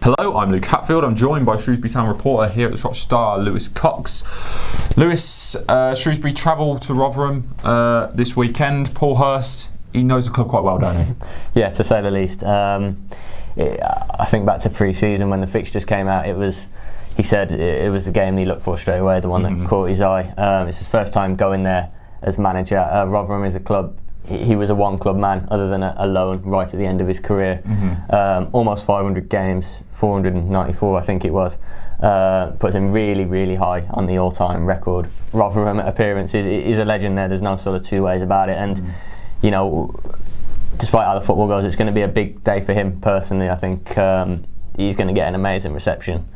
Hello, I'm Luke Hatfield. I'm joined by Shrewsbury Town reporter here at the Shropshire Star, Lewis Cox. Lewis, Shrewsbury travel to Rotherham this weekend. Paul Hurst, he knows the club quite well, don't he? Yeah, to say the least. I think back to pre-season when the fixtures came out, he said it was the game he looked for straight away, the one that caught his eye. It's his first time going there as manager. Rotherham is a club. He was a one-club man, other than a loan right at the end of his career. Almost 500 games, 494 I think it was. Puts him really, really high on the all-time record. Rotherham appearances, he's a legend there. There's no sort of two ways about it. And you know, despite how the football goes, it's going to be a big day for him personally. I think he's going to get an amazing reception.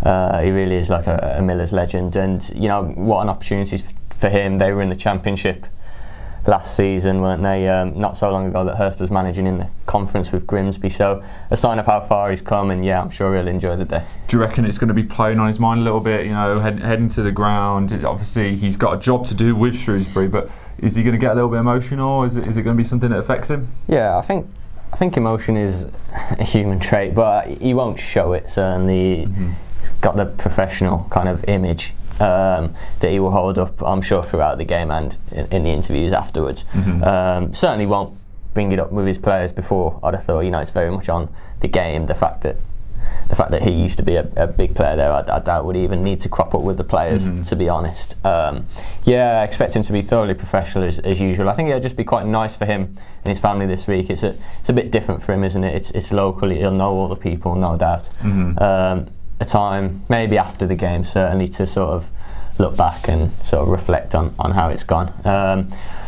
He really is like a Miller's legend, and you know what an opportunity for him. They were in the Championship last season, weren't they? Not so long ago that Hurst was managing in the conference with Grimsby, so a sign of how far he's come, and yeah, I'm sure he'll enjoy the day. Do you reckon it's going to be playing on his mind a little bit, you know, heading to the ground? Obviously he's got a job to do with Shrewsbury, but is he going to get a little bit emotional? Is it going to be something that affects him? Yeah, I think emotion is a human trait, but he won't show it, certainly. He's got the professional kind of image that he will hold up, I'm sure, throughout the game and in the interviews afterwards. Certainly won't bring it up with his players before. I'd have thought, you know, it's very much on the game. The fact that he used to be a big player there, I doubt would even need to crop up with the players, to be honest. Yeah, I expect him to be thoroughly professional as usual. I think it'll just be quite nice for him and his family this week. It's a bit different for him, isn't it? It's local. He'll know all the people, no doubt. A time maybe after the game, certainly, to sort of look back and sort of reflect on how it's gone.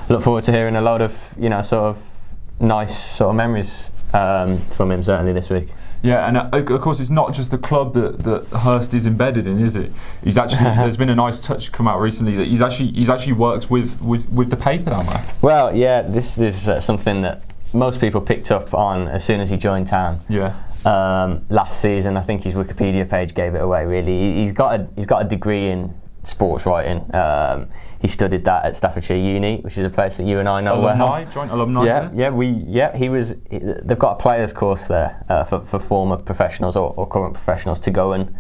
Look forward to hearing a lot of, you know, sort of nice sort of memories from him, certainly this week. Yeah, and of course it's not just the club that Hurst is embedded in, is it? He's actually there's been a nice touch come out recently that he's actually worked with the paper down there. Well, yeah, this is something that most people picked up on as soon as he joined town. Yeah. Last season, I think his Wikipedia page gave it away. Really, he's got a degree in sports writing. He studied that at Staffordshire Uni, which is a place that you and I know well. Joint alumni. They've got a players course there for former professionals or current professionals to go and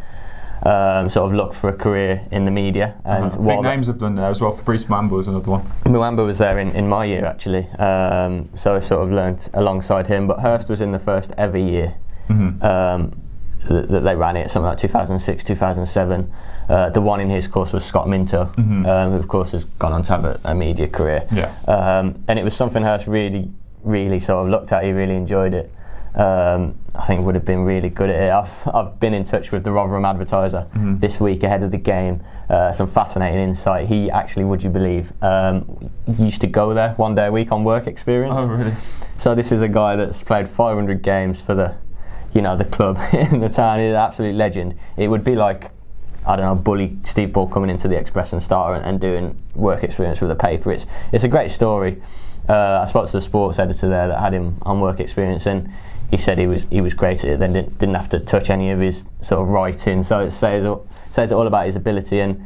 sort of look for a career in the media. And big names have done there as well. Fabrice Muamba was another one. Muamba was there in my year, actually, so I sort of learnt alongside him. But Hurst was in the first ever year that they ran it, something like 2006, 2007. The one in his course was Scott Minto, who of course has gone on to have a media career. Yeah. And it was something Hurst really, really sort of looked at. He really enjoyed it. I think would have been really good at it. I've been in touch with the Rotherham advertiser this week ahead of the game. Some fascinating insight. He actually, would you believe, used to go there one day a week on work experience. Oh, really? So this is a guy that's played 500 games for the club in the town. He's an absolute legend. It would be like, I don't know, bully Steve Ball coming into the Express and Star and doing work experience with the paper. It's a great story. I spoke to the sports editor there that had him on work experience, and he said he was great at it. Then didn't have to touch any of his sort of writing. So it says all about his ability, and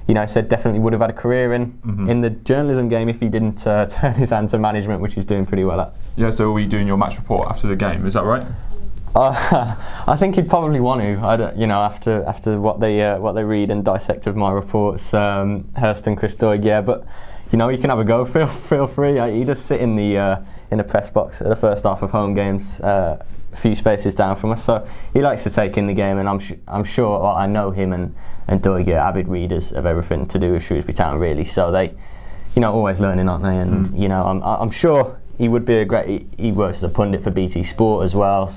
you know, said definitely would have had a career in the journalism game if he didn't turn his hand to management, which he's doing pretty well at. Yeah. So are we doing your match report after the game? Is that right? I think he'd probably want to. After what they read and dissect of my reports, Hurst and Chris Doig. Yeah, but you know, you can have a go. Feel free. He does sit in the press box at the first half of home games, a few spaces down from us. So he likes to take in the game, and I'm sure. Well, I know him and Doig are avid readers of everything to do with Shrewsbury Town, really. So they, you know, always learning, aren't they? And you know, I'm sure he would be a great. He works as a pundit for BT Sport as well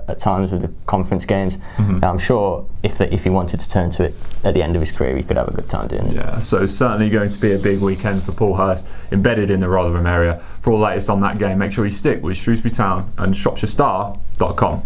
at times with the conference games. I'm sure if he wanted to turn to it at the end of his career, he could have a good time doing it. Yeah, so certainly going to be a big weekend for Paul Hurst, embedded in the Rotherham area. For all the latest on that game, make sure you stick with Shrewsbury Town and ShropshireStar.com.